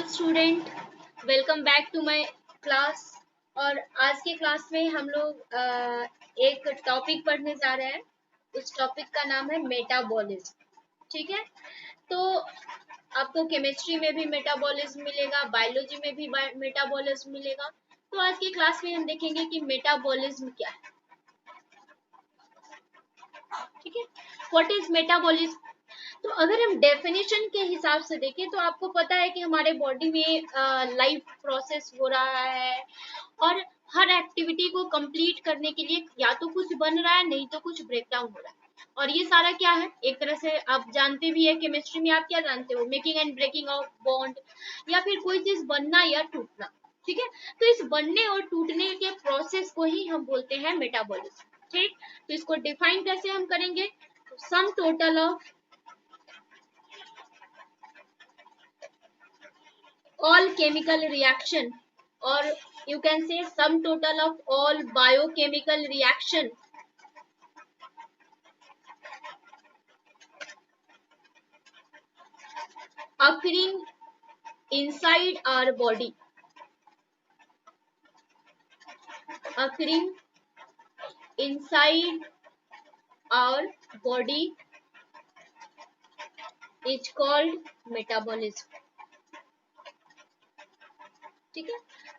Student, welcome back to my class. और आज के क्लास में हम लोग एक टॉपिक पढ़ने जा रहे हैं। उस टॉपिक का नाम है मेटाबॉलिज्म। ठीक है, तो आपको केमिस्ट्री में भी मेटाबॉलिज्म मिलेगा, बायोलॉजी में भी मेटाबॉलिज्म मिलेगा। तो आज की क्लास में हम देखेंगे कि मेटाबॉलिज्म क्या है। ठीक है, व्हाट इज मेटाबॉलिज्म। तो अगर हम डेफिनेशन के हिसाब से देखें तो आपको पता है कि हमारे बॉडी में लाइफ प्रोसेस हो रहा है और हर एक्टिविटी को कंप्लीट करने के लिए या तो कुछ बन रहा है, नहीं तो कुछ ब्रेक डाउन हो रहा है। और ये सारा क्या है, एक तरह से आप जानते भी है केमिस्ट्री में, आप क्या जानते हो, making and breaking of bond, या फिर कोई चीज बनना या टूटना। ठीक है, तो इस बनने और टूटने के प्रोसेस को ही हम बोलते हैं मेटाबॉलिज्म। ठीक, तो इसको डिफाइन कैसे हम करेंगे, sum total of all chemical reaction, or you can say sum total of all biochemical reaction occurring inside our body, occurring inside our body is called metabolism. ठीक है,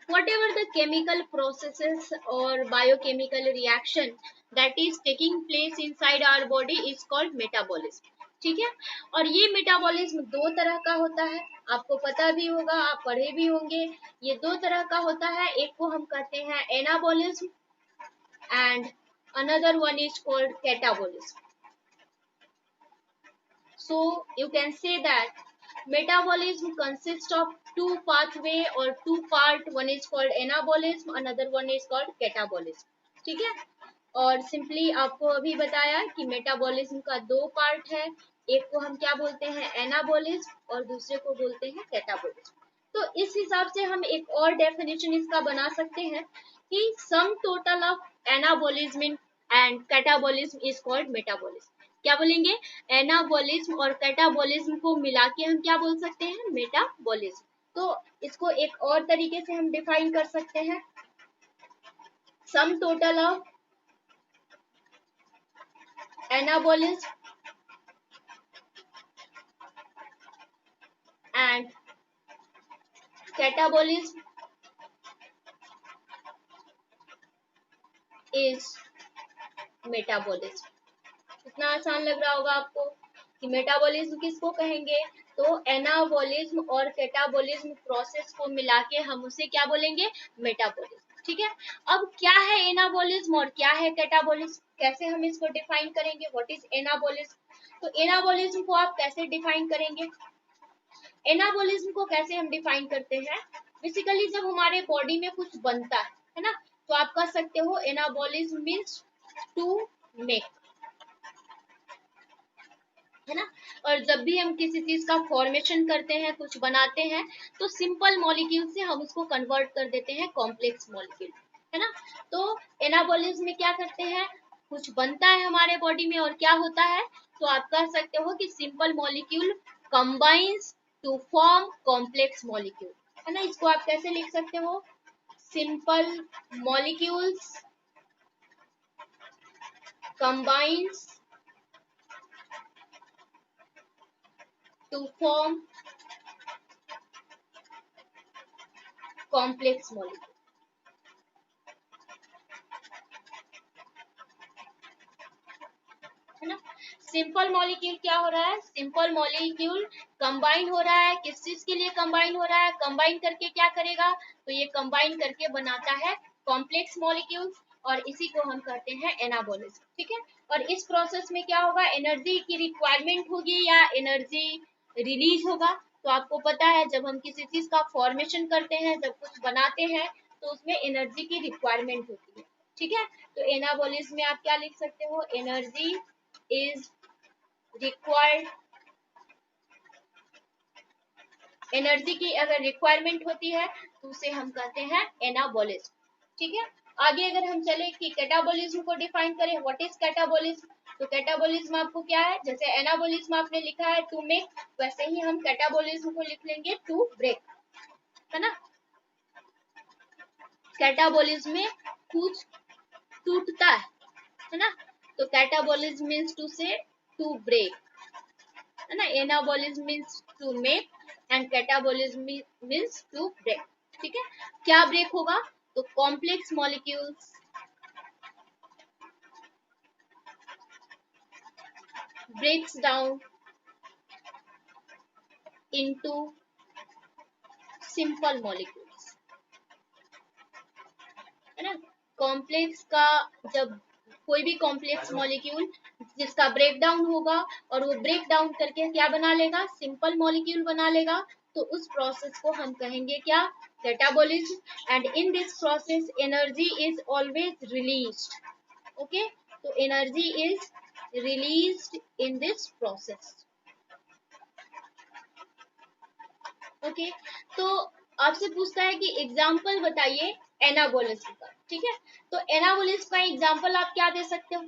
whatever the chemical processes or biochemical reaction that is taking place inside our body is called metabolism. ठीक है, और ये metabolism दो तरह का होता है, आपको पता भी होगा, आप पढ़े भी होंगे। ये दो तरह का होता है, एक को हम कहते हैं anabolism and another one is called catabolism. So you can say that metabolism consists of two pathway or two part. One is called anabolism, another one is called catabolism. ठीक है, और सिंपली आपको अभी बताया कि मेटाबॉलिज्म का दो part है, एक को हम क्या बोलते हैं एनाबॉलिज्म और दूसरे को बोलते हैं कैटाबॉलिज्म। तो इस हिसाब से हम एक और डेफिनेशन इसका बना सकते हैं कि sum total of anabolism and catabolism is called metabolism. क्या बोलेंगे, एनाबॉलिज्म और कैटाबॉलिज्म को मिला के हम क्या बोल सकते हैं, मेटाबॉलिज्म। तो इसको एक और तरीके से हम डिफाइन कर सकते हैं, sum total of anabolism and catabolism is metabolism. कितना आसान लग रहा होगा आपको कि मेटाबॉलिज्म किसको कहेंगे, तो एनाबॉलिज्म और कैटाबॉलिज्म प्रोसेस को मिला के हम उसे क्या बोलेंगे, मेटाबॉलिज्म। ठीक है, अब क्या है एनाबॉलिज्म और क्या है कैटाबॉलिज्म, कैसे हम इसको डिफाइन करेंगे, व्हाट इज एनाबॉलिज्म। तो एनाबॉलिज्म को आप कैसे डिफाइन करेंगे, एनाबॉलिज्म को कैसे हम डिफाइन करते हैं, बेसिकली जब हमारे बॉडी में कुछ बनता है ना, तो आप कह सकते हो एनाबॉलिज्म मीन्स टू मेक, है ना। और जब भी हम किसी चीज का फॉर्मेशन करते हैं, कुछ बनाते हैं, तो सिंपल मॉलिक्यूल से हम उसको कन्वर्ट कर देते हैं कॉम्प्लेक्स मॉलिक्यूल, है ना। तो एनाबॉलिज्म में क्या करते हैं, कुछ बनता है हमारे बॉडी में और क्या होता है, तो आप कह सकते हो कि simple molecule combines to form complex molecule, है ना। इसको आप कैसे लिख सकते हो, simple molecules combines to form complex molecule, है ना। सिंपल मॉलिक्यूल क्या हो रहा है, सिंपल मॉलिक्यूल कंबाइन हो रहा है, किस चीज के लिए कंबाइन हो रहा है, कंबाइन करके क्या करेगा, तो ये कंबाइन करके बनाता है कॉम्प्लेक्स मॉलिक्यूल्स, और इसी को हम कहते हैं एनाबॉलिज्म। ठीक है, और इस प्रोसेस में क्या होगा, एनर्जी की रिक्वायरमेंट होगी या एनर्जी रिलीज होगा। तो आपको पता है जब हम किसी चीज का फॉर्मेशन करते हैं, जब कुछ बनाते हैं, तो उसमें एनर्जी की रिक्वायरमेंट होती है। ठीक है, तो एनाबॉलिज्म में आप क्या लिख सकते हो, एनर्जी इज रिक्वायर्ड, एनर्जी की अगर रिक्वायरमेंट होती है तो उसे हम कहते हैं एनाबॉलिज्म। ठीक है, आगे अगर हम चले कि कैटाबॉलिज्म को डिफाइन करें, व्हाट इज कैटाबॉलिज्म। तो कैटाबॉलिज्म आपको क्या है, जैसे एनाबॉलिज्म आपने लिखा है टू मेक, वैसे ही हम कैटाबॉलिज्म को लिख लेंगे टू ब्रेक। है ना। कैटाबॉलिज्म में कुछ टूटता है ना। तो कैटाबॉलिज्म मीन्स टू से टू ब्रेक, है ना। Anabolism means to make and catabolism means to break. ठीक है, क्या ब्रेक होगा? तो complex molecules breaks down into simple molecules, है ना। कॉम्प्लेक्स का जब कोई भी कॉम्प्लेक्स मॉलिक्यूल जिसका ब्रेक डाउन होगा और वो ब्रेक डाउन करके क्या बना लेगा? सिंपल मॉलिक्यूल बना लेगा, तो उस प्रोसेस को हम कहेंगे क्या? Catabolism. And in this process energy is always released. Okay, तो energy is released in this process. Okay, तो आपसे पूछता है कि एग्जाम्पल बताइए एनाबोलिज्म का। ठीक है, तो एनाबोलिज्म का एग्जाम्पल आप क्या दे सकते हो?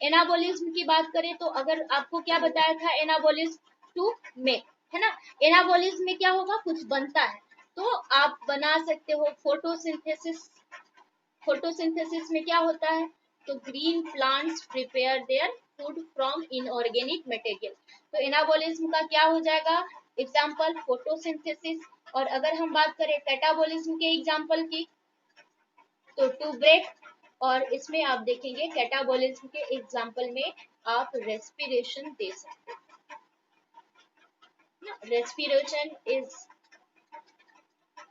एनाबोलिज्म की बात करें तो अगर आपको क्या बताया था? एनाबोलिज्म टू मेक, है ना। एनाबोलिज्म में क्या होगा? कुछ बनता है, तो आप बना सकते हो फोटोसिंथेसिस। फोटोसिंथेसिस में क्या होता है? तो green plants prepare their food from inorganic material. तो एनाबोलिज्म का क्या हो जाएगा? Example photosynthesis. और अगर हम बात करें कैटाबोलिज्म के एग्जाम्पल की, तो टू ब्रेक। और इसमें आप देखेंगे कैटाबोलिज्म के एग्जाम्पल में आप रेस्पिरेशन दे सकते हो। Respiration is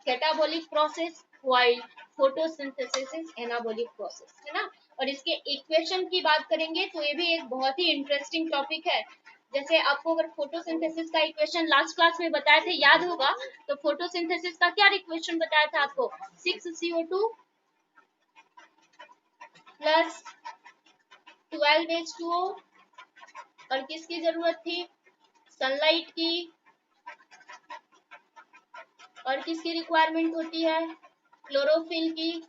catabolic process while photosynthesis is anabolic process, है ना। और इसके इक्वेशन की बात करेंगे तो ये भी एक बहुत ही इंटरेस्टिंग टॉपिक है। जैसे आपको अगर फोटोसिंथेसिस का इक्वेशन लास्ट क्लास में बताए थे, याद होगा, तो फोटोसिंथेसिस का क्या इक्वेशन बताया था आपको? 6CO2 plus 12H2O। और किसकी जरूरत थी? सनलाइट की। और किसकी रिक्वायरमेंट होती है? क्लोरोफिल की।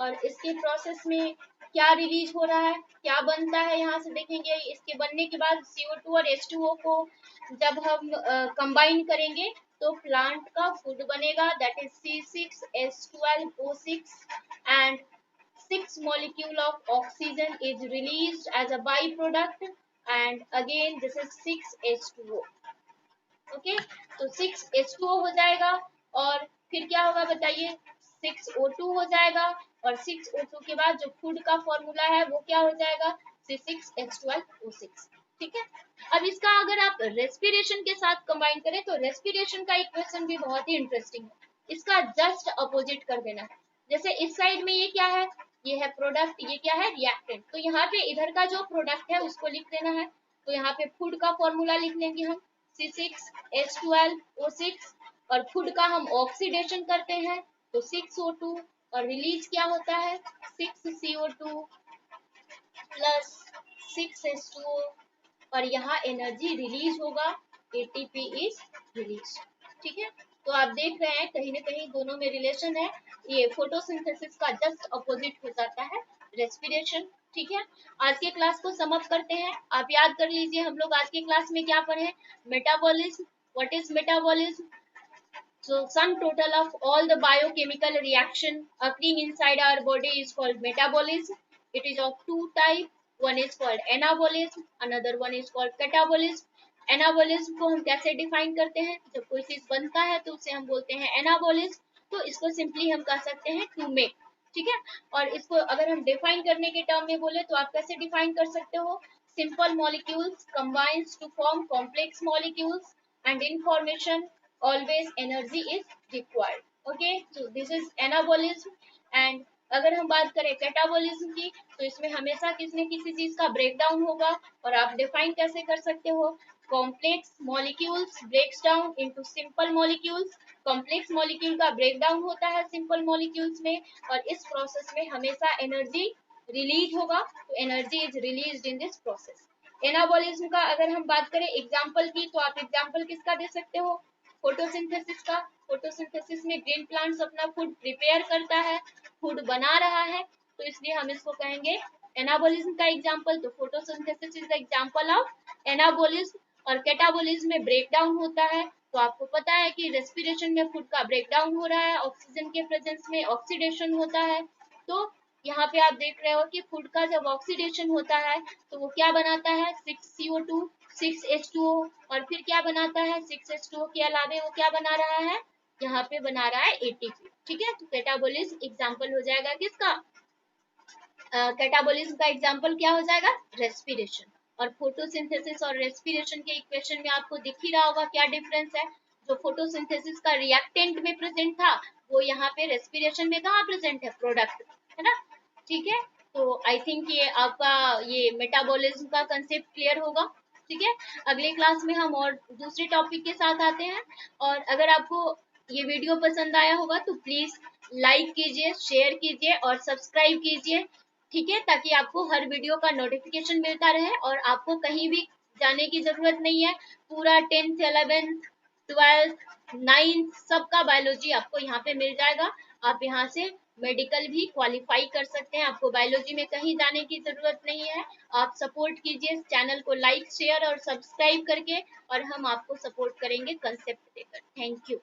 और इसके प्रोसेस में क्या रिलीज हो रहा है, क्या बनता है? यहाँ से देखेंगे इसके बनने के बाद CO2 और H2O को जब हम कंबाइन करेंगे तो प्लांट का फूड बनेगा, that is C6H12O6 and 6 molecule of oxygen is released as a byproduct and again this is 6H2O। Okay, तो 6H2O हो जाएगा और फिर क्या होगा बताइए? 6O2 हो जाएगा और 6O2 के बाद जो फूड का फॉर्मूला है वो क्या हो जाएगा? C6H12O6। ठीक है, अब इसका अगर आप रेस्पिरेशन के साथ कंबाइन करें तो रेस्पिरेशन का इक्वेशन भी बहुत ही इंटरेस्टिंग है। इसका जस्ट अपोजिट कर देना है। जैसे इस साइड में ये क्या है? ये है प्रोडक्ट, ये क्या है? रिएक्टेंट। तो यहाँ पे इधर का जो प्रोडक्ट है उसको लिख देना है। तो यहाँ पे फूड का फॉर्मूला लिख लेंगे हम C6H12O6 और फूड का हम ऑक्सीडेशन करते हैं तो 6O2 और रिलीज क्या होता है? 6CO2 प्लस 6H2O और यहाँ एनर्जी रिलीज होगा, ATP इज रिलीज। ठीक है, तो आप देख रहे हैं कहीं ना कहीं दोनों में रिलेशन है। ये फोटोसिंथेसिस का जस्ट अपोजिट हो जाता है रेस्पिरेशन। ठीक है, आज के क्लास को समअप करते हैं। आप याद कर लीजिए हम लोग आज के क्लास में क्या पढ़े? Metabolism. What is metabolism? So sum total of all the biochemical reaction occurring inside our body is called metabolism. It is of two types. One is called anabolism, another one is called catabolism. Anabolism को हम कैसे define करते हैं? जब कोई चीज बनता है तो उसे हम बोलते हैं एनाबोलिज्म। तो इसको सिंपली हम कह सकते हैं टू मेक। ठीक है, और इसको अगर हम डिफाइन करने के टर्म में बोले तो आप कैसे डिफाइन कर सकते हो? Simple molecules combines to form complex molecules and in formation always energy is required। okay, so this is anabolism। and अगर हम बात करें कैटाबोलिज्म की तो इसमें हमेशा किसी न किसी चीज का ब्रेकडाउन होगा। और आप डिफाइन कैसे कर सकते हो? Complex molecules breaks down into simple molecules. Complex molecule का ब्रेकडाउन होता है सिंपल मॉलिक्यूल्स में और इस प्रोसेस में हमेशा एनर्जी रिलीज होगा, तो energy is released in this process. Anabolism का अगर हम बात करें एग्जाम्पल की तो आप एग्जाम्पल किसका दे सकते हो? फोटोसिंथेसिस का। फोटोसिंथेसिस में ग्रीन प्लांट्स अपना फूड प्रिपेयर करता है, फूड बना रहा है, तो इसलिए हम इसको कहेंगे एनाबोलिज्म का एग्जाम्पल। तो photosynthesis is example of anabolism. और कैटाबोलिज्म में ब्रेकडाउन होता है तो आपको पता है कि रेस्पिरेशन में फूड का ब्रेकडाउन हो रहा है, ऑक्सीजन के प्रेजेंस में ऑक्सीडेशन होता है। तो यहाँ पे आप देख रहे हो कि फूड का जब ऑक्सीडेशन होता है तो वो क्या बनाता है, 6CO2, 6H2O, और फिर क्या बनाता है, 6H2O के अलावे वो क्या बना रहा है, यहाँ पे बना रहा है ATP। ठीक है, तो कैटाबोलिज्म एग्जाम्पल हो जाएगा किसका, कैटाबोलिज्म का एग्जाम्पल क्या हो जाएगा, रेस्पिरेशन। और फोटोसिंथेसिस और रेस्पिरेशन के इक्वेशन में आपको दिख ही रहा होगा क्या डिफरेंस है। जो फोटोसिंथेसिस का रिएक्टेंट में प्रेजेंट था वो यहाँ पे रेस्पिरेशन में कहाँ प्रेजेंट है, प्रोडक्ट, है ना। ठीक है, तो आई थिंक ये आपका ये मेटाबॉलिज्म का कंसेप्ट क्लियर होगा। ठीक है, अगले क्लास में हम और दूसरे टॉपिक के साथ आते हैं। और अगर आपको ये वीडियो पसंद आया होगा तो प्लीज लाइक कीजिए, शेयर कीजिए और सब्सक्राइब कीजिए। ठीक है, ताकि आपको हर वीडियो का नोटिफिकेशन मिलता रहे और आपको कहीं भी जाने की जरूरत नहीं है। पूरा 10th 11th 12th 9th सबका बायोलॉजी आपको यहाँ पे मिल जाएगा। आप यहाँ से मेडिकल भी क्वालिफाई कर सकते हैं, आपको बायोलॉजी में कहीं जाने की जरूरत नहीं है। आप सपोर्ट कीजिए चैनल को, लाइक शेयर और सब्सक्राइब करके, और हम आपको सपोर्ट करेंगे कंसेप्ट देकर। Thank you.